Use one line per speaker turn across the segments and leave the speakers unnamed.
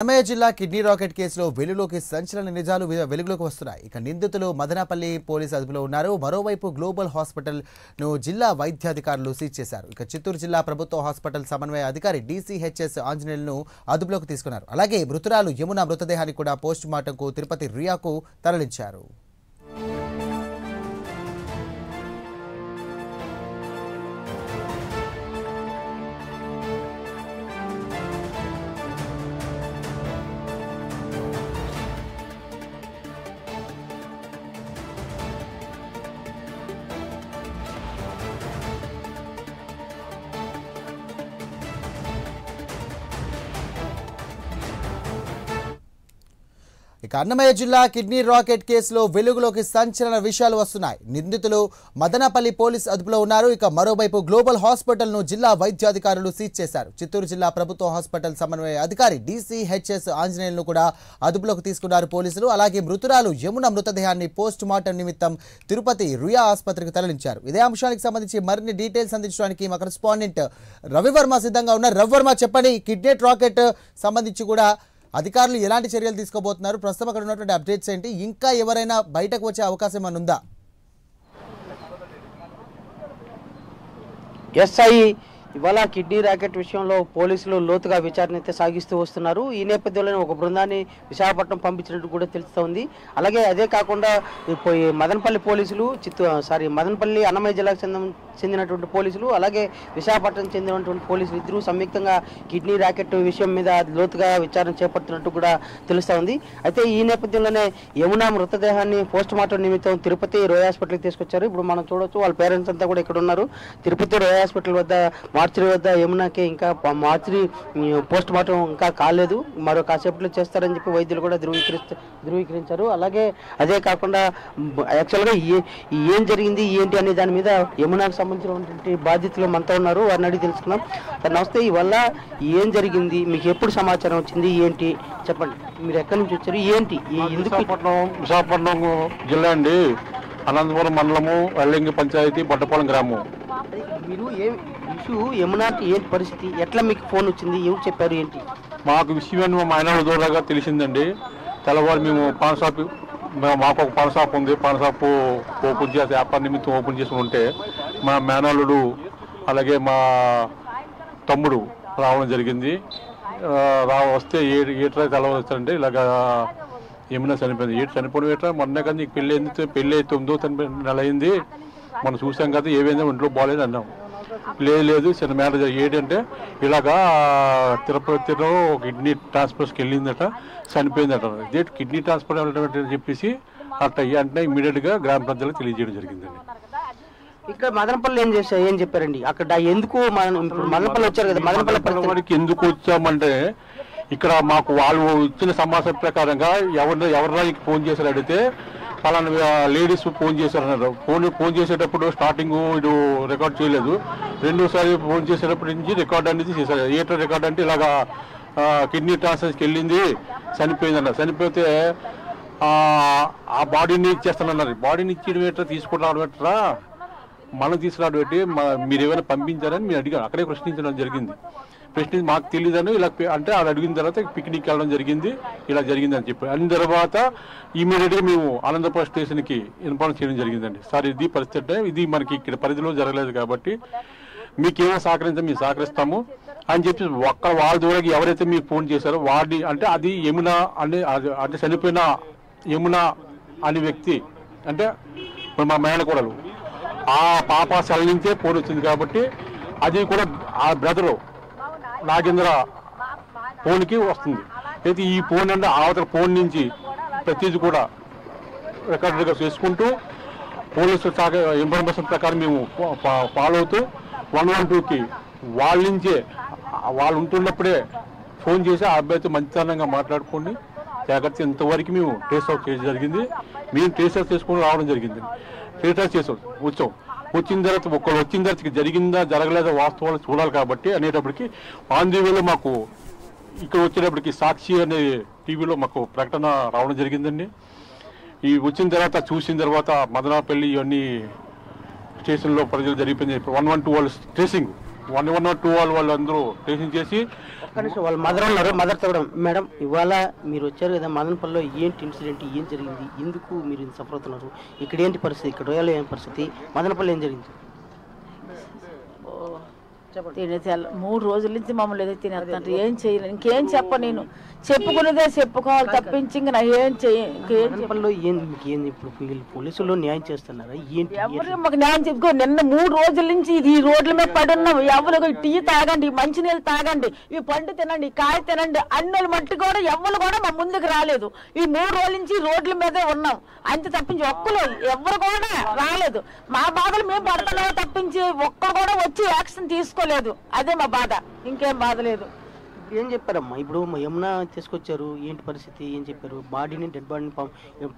అన్నమయ్య జిల్లా kidney racket కేసులో వెలుగులోకి సంచలన నిజాలు వెలుగులోకి వస్తున్నాయి. ఇక నిందితులు మదనపల్లి పోలీసు అదుపులో ఉన్నారు. మరోవైపు గ్లోబల్ హాస్పిటల్ ను జిల్లా వైద్యాధికారులు సీజ్ చేశారు. ఇక చిత్తూరు జిల్లా ప్రభుత్వ హాస్పిటల్ సమన్వయ అధికారి DCHS ఆంజనేయులను అదుపులోకి తీసుకున్నారు. అలాగే మృతురాలు యమున మృతదేహాన్ని కూడా పోస్ట్ మార్టంకు తిరుపతి రియాకు తరలించారు. ఇక అన్నమయ్య జిల్లా కిడ్నీ రాకెట్ కేసులో వెలుగులోకి సంచలన విషయాలు వస్తున్నాయి. నిందితులు మదనపల్లి పోలీస్ అదుపులో ఉన్నారు. ఇక మరోవైపు గ్లోబల్ హాస్పిటల్ ను జిల్లా వైద్యాధికారులు సీజ్ చేశారు. చిత్తూరు జిల్లా ప్రభుత్వ హాస్పిటల్ సమన్వయ అధికారి DCHS ఆంజనేయులను కూడా అదుపులోకి తీసుకున్నారు పోలీసులు. అలాగే మృతురాలు యమున మృతదేహాన్ని పోస్ట్ మార్టం నిమిత్తం తిరుపతి రియా ఆసుపత్రికి తరలించారు. ఇదే అంశానికి సంబంధించి మరిన్ని డీటెయిల్స్ అందించడానికి మా కరెస్పాండెంట్ రవివర్మ సిద్ధంగా ఉన్నారు. రవివర్మ, చెప్పండి, కిడ్నీ రాకెట్ సంబంధించి కూడా అధికారులు ఎలాంటి చర్యలు తీసుకోబోతున్నారు? ప్రస్తుతం అక్కడ ఉన్నటువంటి అప్డేట్స్ ఏంటి? ఇంకా ఎవరైనా బయటకు వచ్చే అవకాశం ఏమైనా ఉందా?
ఎస్ఐ ఇవాళ కిడ్నీ ర్యాకెట్ విషయంలో పోలీసులు లోతుగా విచారణ అయితే సాగిస్తూ వస్తున్నారు. ఈ నేపథ్యంలోనే ఒక బృందాన్ని విశాఖపట్నం పంపించినట్టు కూడా తెలుస్తోంది. అలాగే అదే కాకుండా మదనపల్లి పోలీసులు మదనపల్లి అన్నమయ్య జిల్లాకు చెందినటువంటి పోలీసులు, అలాగే విశాఖపట్నం చెందినటువంటి పోలీసులు ఇద్దరు సంయుక్తంగా కిడ్నీ ర్యాకెట్ విషయం మీద లోతుగా విచారణ చేపడుతున్నట్టు కూడా తెలుస్తోంది. అయితే ఈ నేపథ్యంలోనే యమున మృతదేహాన్ని పోస్ట్ మార్టం నిమిత్తం తిరుపతి రోయ్ హాస్పిటల్కి తీసుకొచ్చారు. ఇప్పుడు మనం చూడొచ్చు, వాళ్ళ పేరెంట్స్ అంతా కూడా ఇక్కడ ఉన్నారు. తిరుపతి రోయ్ హాస్పిటల్ వద్ద మార్చిరి వద్ద యమునకి ఇంకా మార్చిరి పోస్ట్ మార్టం ఇంకా కాలేదు, మరో కాసేపట్లో చేస్తారని చెప్పి వైద్యులు కూడా ధృవీకరించారు. అలాగే అదే కాకుండా యాక్చువల్గా ఏం జరిగింది ఏంటి అనే దాని మీద యమునకు సంబంధించినటువంటి బాధ్యతలు మనతో ఉన్నారు. వారిని అడిగి తెలుసుకున్నాం. నమస్తే, ఇవల్ల ఏం జరిగింది, మీకు ఎప్పుడు సమాచారం వచ్చింది, ఏంటి చెప్పండి, మీరు ఎక్కడి నుంచి వచ్చారు, ఏంటి
విశాఖపట్నం జిల్లా అండి, అనంతపురం మండలము, అల్లింగి పంచాయతీ, బొడ్డపాలెం గ్రామం.
మీరు యమునాకి ఏంటి పరిస్థితి, ఎట్లా మీకు ఫోన్ వచ్చింది, ఎవరు చెప్పారు, ఏంటి?
మాకు విషయం మా మైనాడు దూరంగా తెలిసిందండి. తెల్లవారు మేము పాన్ షాప్, మాకు ఒక పాన్ షాప్ ఉంది, పాన్ షాప్ ఓపెన్ చేసి వ్యాపార నిమిత్తం ఓపెన్ చేసి ఉంటే మా మేనల్లుడు అలాగే మా తమ్ముడు రావడం జరిగింది. వస్తే ఏట్రా తెల్లవారు ఇలాగా ఏమైనా చనిపోయింది. చనిపోవడం ఏట్రా మొన్న కదా నీకు పెళ్ళి 9వ నెల అయింది, మనం చూసాం కదా, ఏమైందో ఒంట్లో బాగాలేదు అన్నాం. లేదు చిన్న మ్యారేజ్ ఏంటంటే ఇలాగా తిరుపతిలో కిడ్నీ ట్రాన్స్ఫర్స్కి వెళ్ళిందట, చనిపోయిందట. కిడ్నీ ట్రాన్స్ఫర్ వెళ్ళడం చెప్పేసి అట్లా అంటే ఇమీడియట్గా గ్రామ ప్రజలకు తెలియజేయడం జరిగిందండి.
ఇక్కడ మదనపల్లి ఏం చెప్పారండి? అక్కడ ఎందుకు మదనపల్లి వచ్చారు కదా,
మదనపల్లికి ఎందుకు వచ్చామంటే ఇక్కడ మాకు వాళ్ళు ఇచ్చిన సమాచారం ప్రకారంగా ఎవరిదానికి ఫోన్ చేశారు అడిగితే పలానా లేడీస్ ఫోన్ చేశారన్నారు. ఫోన్ చేసేటప్పుడు స్టార్టింగ్ ఇటు రికార్డ్ చేయలేదు, రెండోసారి ఫోన్ చేసేటప్పటి నుంచి రికార్డ్ అనేది చేశారు. ఏటో రికార్డ్ అంటే ఇలాగా కిడ్నీ ట్రాన్స్ఫర్కి వెళ్ళింది, చనిపోయిందన్నారు. చనిపోతే ఆ బాడీని ఇచ్చేస్తానన్నారు. బాడీని ఇచ్చేయడం ఏంటో తీసుకుని రావడం ఏంటరా, మనం తీసుకురావడం ఏంటి, మీరు ఏమైనా పంపించారని మీరు అడిగారు. అక్కడే ప్రశ్నించడం జరిగింది. ప్రశ్నించి మాకు తెలియదని ఇలా అంటే అది అడిగిన తర్వాత పిక్నిక్ వెళ్ళడం జరిగింది, ఇలా జరిగిందని చెప్పి అయిన తర్వాత ఇమీడియట్గా మేము అనంతపురం స్టేషన్కి ఇన్ఫార్మ్ చేయడం జరిగిందండి. సార్ ఇది పరిస్థితి అంటే ఇది మనకి ఇక్కడ పరిధిలో జరగలేదు కాబట్టి మీకేమో మేము సహకరిస్తాము అని చెప్పి వాళ్ళ ద్వారా ఎవరైతే మీకు ఫోన్ చేశారో వాడిని అంటే అది యమున అంటే చనిపోయిన యమున అనే వ్యక్తి అంటే మా మేనకోడలు ఆ పాప సెల్ నుంచే ఫోన్ వచ్చింది కాబట్టి అది కూడా ఆ బ్రదరు నాగేంద్ర ఫోన్కి వస్తుంది. అయితే ఈ ఫోన్ అంటే అవతల ఫోన్ నుంచి ప్రతిదీ కూడా రికార్డుగా చేసుకుంటూ పోలీసు శాఖ ఇన్ఫర్మేషన్ ప్రకారం మేము ఫాలో అవుతూ 112కి వాళ్ళ నుంచే వాళ్ళు ఉంటున్నప్పుడే ఫోన్ చేసి ఆ అబ్బాయితో మంచితనంగా మాట్లాడుకోండి జాగ్రత్త ఇంతవరకు మేము ట్రేస్ అవుట్ చేయడం జరిగింది. మేము ట్రేస్ అవుట్ చేసుకుని రావడం జరిగింది. ట్రేస్ అవుట్ చేసాం వచ్చిన తర్వాత ఒకళ్ళు వచ్చిన తర్వాత జరిగిందా జరగలేదా వాస్తవాలు చూడాలి కాబట్టి అనేటప్పటికి ఆన్ ది వేలో మాకు ఇక్కడ వచ్చేటప్పటికి సాక్షి అనే టీవీలో మాకు ప్రకటన రావడం జరిగిందండి. ఈ వచ్చిన తర్వాత చూసిన తర్వాత మదనపల్లి ఇవన్నీ స్టేషన్లో ప్రజలు జరిగిపోయింది. 112 వాళ్ళు ట్రేసింగ్ 112 వాళ్ళందరూ టెస్టింగ్ చేసి
ఒక్క నిమిషం, వాళ్ళ మదర్ ఉన్నారు, మదర్ చూడడం. మేడం, ఇవాళ మీరు వచ్చారు కదా మదనపల్లిలో, ఏంటి ఇన్సిడెంట్, ఏం జరిగింది, ఎందుకు మీరు ఇంత సఫర్ అవుతున్నారు, ఇక్కడ ఏంటి పరిస్థితి, ఇక్కడ రోయాలో ఏం పరిస్థితి, మదనపల్లి ఏం జరిగింది?
తినేసారు 3 రోజుల నుంచి మమ్మల్ని ఏదో తినేస్తాంటారు. ఏం చేయలేదు, ఇంకేం చెప్ప, నేను చెప్పుకునేదే చెప్పుకోవాలి తప్పించి ఇంక నా ఏం
మదనపల్లిలో ఏంది ఇప్పుడు పోలీసులు న్యాయం చేస్తున్నారా ఏంటి?
ఎవరు మాకు న్యాయం చెప్పుకో. నిన్న 3 రోజుల నుంచి ఈ రోడ్ల మీద పడి ఉన్నాం. ఎవరు టీ తాగండి, మంచినీళ్ళు తాగండి, ఈ పండు తినండి, కాయ తినండి అన్నోళ్ళు మట్టి కూడా ఎవరు కూడా మా ముందుకు రాలేదు. ఈ 3 రోజుల నుంచి రోడ్ల మీదే ఉన్నాం అంతే తప్పించి ఒక్కరు ఎవరు కూడా రాలేదు. మా బాధలు మేము పడుతున్నామో తప్పించి ఒక్కరు కూడా వచ్చి యాక్షన్ తీసుకోలేదు. అదే మా బాధ, ఇంకేం బాధ లేదు.
ఏం చెప్పారమ్మా? ఇప్పుడు యమునా తీసుకొచ్చారు, ఏంటి పరిస్థితి, ఏం చెప్పారు? బాడీని, డెడ్ బాడీని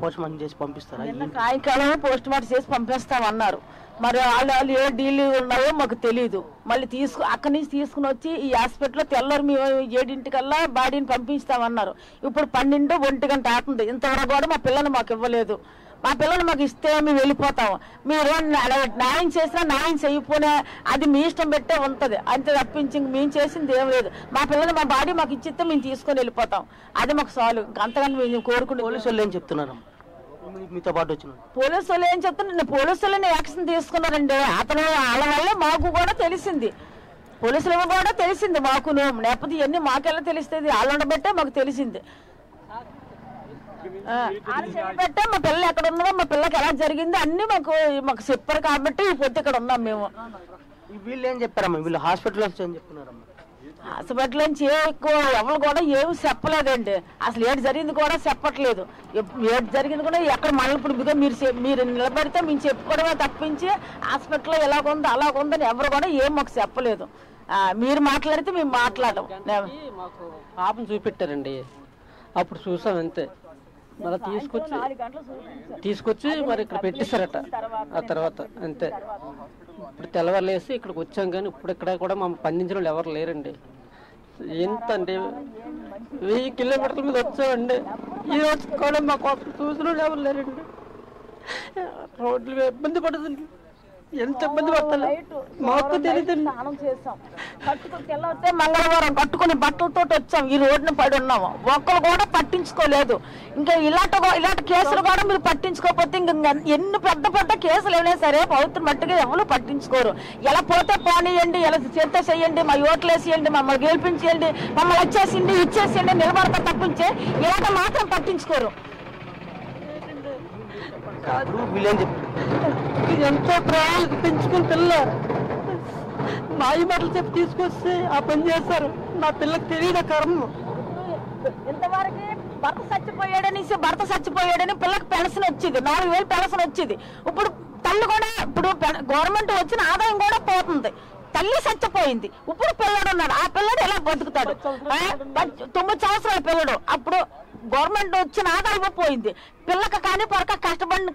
పోస్ట్ మార్టం చేసి పంపిస్తారా?
సాయంకాలం పోస్ట్ మార్టం చేసి పంపిస్తామన్నారు. మరి వాళ్ళు ఏ డీల్ ఉన్నాయో మాకు తెలియదు. మళ్ళీ అక్కడి నుంచి తీసుకుని వచ్చి ఈ హాస్పిటల్లో తెల్లారు మేము 7 బాడీని పంపిస్తామన్నారు. ఇప్పుడు 12, 1 గంట అవుతుంది. ఇంతవరకు కూడా మా పిల్లలు మాకు ఇవ్వలేదు. మా పిల్లలు మాకు ఇస్తే మేము వెళ్ళిపోతాం. మీరు న్యాయం చేసినా న్యాయం చేయకపోయినా అది మీ ఇష్టం పెట్టే ఉంటుంది అంతే తప్పించి మేము చేసింది ఏం లేదు. మా పిల్లలు మా బాడీ మాకు ఇచ్చిస్తే మేము తీసుకొని వెళ్ళిపోతాం. అది మాకు సాల్వ్. అంతగాని మేము కోరుకుంటే.
పోలీసు వాళ్ళు ఏం చెప్తున్నారు మీతో పాటు వచ్చిన?
పోలీసు వాళ్ళు ఏం చెప్తున్నారు, పోలీసు వాళ్ళని యాక్షన్ తీసుకున్నారండి. అతను వాళ్ళ వల్ల మాకు కూడా తెలిసింది, పోలీసులు కూడా తెలిసింది మాకు. లేకపోతే ఇవన్నీ మాకెలా తెలుస్తుంది, వాళ్ళు ఉండబట్టే మాకు తెలిసింది. పెట్టే మా పిల్లలు ఎక్కడ ఉన్నారో, మా పిల్లకి ఎలా జరిగిందో అన్ని మాకు చెప్పారు కాబట్టి ఇప్పుడు ఇక్కడ ఉన్నాం మేము.
వీళ్ళు ఏం చెప్పారమ్మా? వీళ్ళు హాస్పిటల్ ఏం చెప్తున్నారమ్మా?
హాస్పిటల్ నుంచి ఎక్కువ ఎవరు కూడా ఏమి చెప్పలేదండి. అసలు ఏడు జరిగింది కూడా చెప్పట్లేదు. ఏడు జరిగింది కూడా ఎక్కడ మళ్ళీ ఇప్పుడు మీరు నిలబడితే మేము చెప్పుకోవడమే తప్పించి హాస్పిటల్లో ఎలాగుందో అలాగుందని ఎవరు కూడా ఏం మాకు చెప్పలేదు. మీరు మాట్లాడితే మేము మాట్లాడడం.
మాకు పాపను చూపెట్టారండి, అప్పుడు చూసాం అంతే. మళ్ళీ తీసుకొచ్చి మరి ఇక్కడ పెట్టేశారట. ఆ తర్వాత అంతే. ఇప్పుడు తెల్లవారులేసి ఇక్కడికి వచ్చాం, కానీ ఇప్పుడు ఇక్కడ కూడా మా పండించిన వాళ్ళు ఎవరు లేరండి. ఎంత అంటే 1000 కిలోమీటర్ల మీద వచ్చామండి. ఈ రోజు కూడా మా కోసం చూసిన వాళ్ళు ఎవరు లేరండి. రోడ్లు ఇబ్బంది పడుతుంది, ఎంత ఇబ్బంది పడతాను మాకు తెలియదు.
స్నానం చేసాం, కట్టుకుని తెల్లవస్తే మంగళవారం కట్టుకుని బట్టలతో వచ్చాం. ఈ రోడ్డుని పడి ఉన్నాము, ఒక్కరు కూడా పట్టించుకోలేదు. ఇంకా ఇలాంటి కేసులు కూడా మీరు పట్టించుకోకపోతే ఇంకా ఎన్ని పెద్ద కేసులు అయినా సరే పవిత్ర మట్టుగా ఎవరు పట్టించుకోరు. ఎలా పోతే పోనీయండి, ఎలా చేస్తే చెయ్యండి, మా ఓట్లు వేసేయండి, మమ్మల్ని గెలిపించేయండి, మమ్మల్ని వచ్చేసిండి ఇచ్చేసేయండి నిలబడతా తప్పించే ఇలాంటి మాత్రం పట్టించుకోరు.
ఎంతో ప్రాణాలకు పెంచుకుని పిల్ల మాయ మాటలు చెప్పి తీసుకొస్తే ఆ పని చేస్తారు. నా పిల్లకి తెలియదు కర్మ.
ఇంతవరకు భర్త చచ్చిపోయాడని పిల్లకి పెన్షన్ వచ్చేది, 4000 పెన్షన్ వచ్చేది. ఇప్పుడు తల్లి కూడా ఇప్పుడు గవర్నమెంట్ వచ్చిన ఆదాయం కూడా పోతుంది. తల్లి చచ్చిపోయింది, ఇప్పుడు పిల్లడు ఉన్నాడు. ఆ పిల్లడు ఎలా బతుకుతాడు? 9 సంవత్సరాల పిల్లడు. అప్పుడు గవర్నమెంట్ వచ్చిన ఆదాయం పోయింది, పిల్లకి కానీ పొరక కష్టపడిన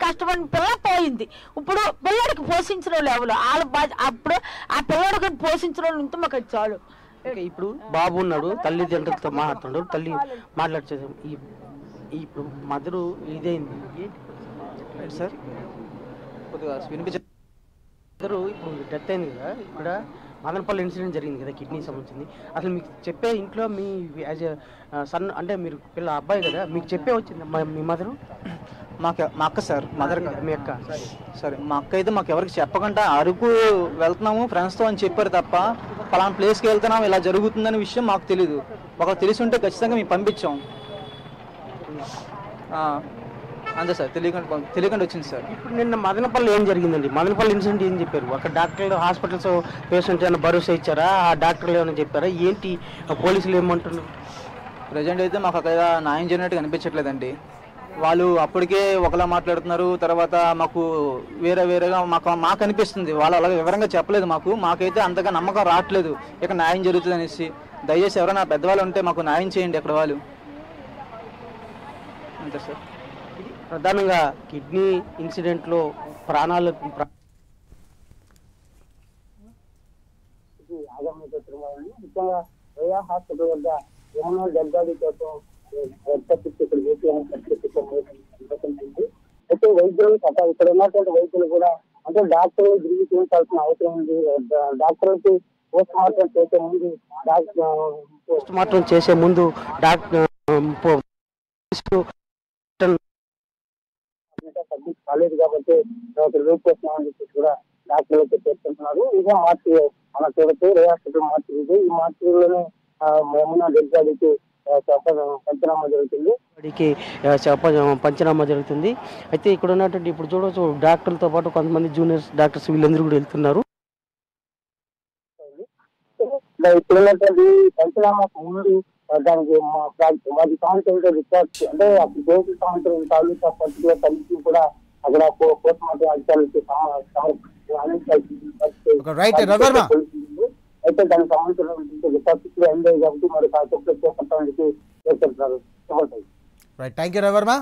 పిల్ల పోయింది. ఇప్పుడు పిల్లడికి పోషించిన వాళ్ళు ఎవరు? అప్పుడు ఆ పిల్లడికి పోషించిన వాళ్ళు ఉంటే మాకు చాలు.
ఇప్పుడు బాబు ఉన్నాడు, తల్లిదండ్రులతో మాట్లాడుతున్నాడు, తల్లి మాట్లాడుతుంది. ఇప్పుడు మదరు ఇదేంది సార్ కొద్దిగా వినిపించారు. ఇప్పుడు డెత్ అయింది కదా, ఇక్కడ మదనపల్లి ఇన్సిడెంట్ జరిగింది కదా, కిడ్నీ సంబంధించింది. అసలు మీకు చెప్పే ఇంట్లో మీ యాజ్ సన్ అంటే మీరు పిల్ల అబ్బాయి కదా, మీకు చెప్పే వచ్చింది మీ మదరు?
మా అక్క సార్, మదర్
మీ అక్క.
సరే, మా అక్క అయితే మాకు ఎవరికి చెప్పకుండా అరకు వెళ్తున్నాము ఫ్రెండ్స్తో అని చెప్పారు తప్ప ఫలానా ప్లేస్కి వెళ్తున్నాం ఇలా జరుగుతుందనే విషయం మాకు తెలీదు. ఒకరు తెలిసి ఉంటే ఖచ్చితంగా మేము పంపించాం. అంతే సార్, తెలియకుండా వచ్చింది సార్.
ఇప్పుడు నిన్న మదనపల్లి ఏం జరిగిందండి? మదనపల్లి ఇన్సిడెంట్ ఏం చెప్పారు? అక్కడ డాక్టర్లు హాస్పిటల్స్ పేషెంట్ ఏమైనా భరోసా ఇచ్చారా? ఆ డాక్టర్లు ఏమైనా చెప్పారా? ఏంటి పోలీసులు ఏమంటున్నారు?
ప్రజెంట్ అయితే మాకు అక్కడ న్యాయం జరిగినట్టు కనిపించట్లేదండి. వాళ్ళు అప్పటికే ఒకలా మాట్లాడుతున్నారు, తర్వాత మాకు వేరేగా మాకు అనిపిస్తుంది. వాళ్ళు అలాగే వివరంగా చెప్పలేదు మాకైతే అంతగా నమ్మకం రావట్లేదు ఇక్కడ న్యాయం జరుగుతుంది అనేసి. దయచేసి ఎవరైనా పెద్దవాళ్ళు ఉంటే మాకు న్యాయం చేయండి అక్కడ వాళ్ళు. అంతే సార్.
ప్రధానంగా కిడ్నీ ఇన్సిడెంట్లో ప్రాణాలు ముఖ్యంగా రేయా హాస్పిటల్ వద్ద ఏమన్నా డెడ్ బాడీ కోసం అయితే వైద్యులు ఇక్కడ ఉన్నటువంటి వైద్యులు కూడా అంటే డాక్టర్లు తిరిగి చూపించాల్సిన అవసరం ఉంది. డాక్టర్లకి
పోస్ట్ మార్టం చేసే ముందు
పోస్ట్ మార్టం చేసే ముందు డాక్టర్
కాలేదు కాబట్టి రిలీజ్ చేస్తున్నామని చెప్పేసి కూడా డాక్టర్లు అయితే పేర్కొంటున్నారు. ఇదే మార్చి మన చూడొచ్చు హాస్పిటల్ మార్చి ఇది. ఈ మార్చిలోనే యమునా డెడ్ బాడీకి పంచనామా జరుగుతుంది.
పంచనామా జరుగుతుంది. అయితే ఇక్కడ ఉన్నటువంటి ఇప్పుడు చూడవచ్చు డాక్టర్లతో పాటు కొంతమంది జూనియర్ డాక్టర్స్ వీళ్ళందరూ కూడా వెళ్తున్నారు.
ఇప్పుడు ఉన్నటువంటి పంచనామాకు ముందు దానికి 10 సంవత్సరాల రికార్డ్స్ అంటే అప్పుడు దేశ సంవత్సరం తాలూకా పర్టికులర్ కలిసి కూడా అక్కడ పోస్ట్ మార్టం అధికారులకి
రైట్ రవివర్మ
అయితే దానికి సంబంధించిన రికార్డ్స్ ఎండ్ అయ్యాయి కాబట్టి మరి చేపట్టడానికి చేస్తున్నారు.
Right thank you Ravi Varma.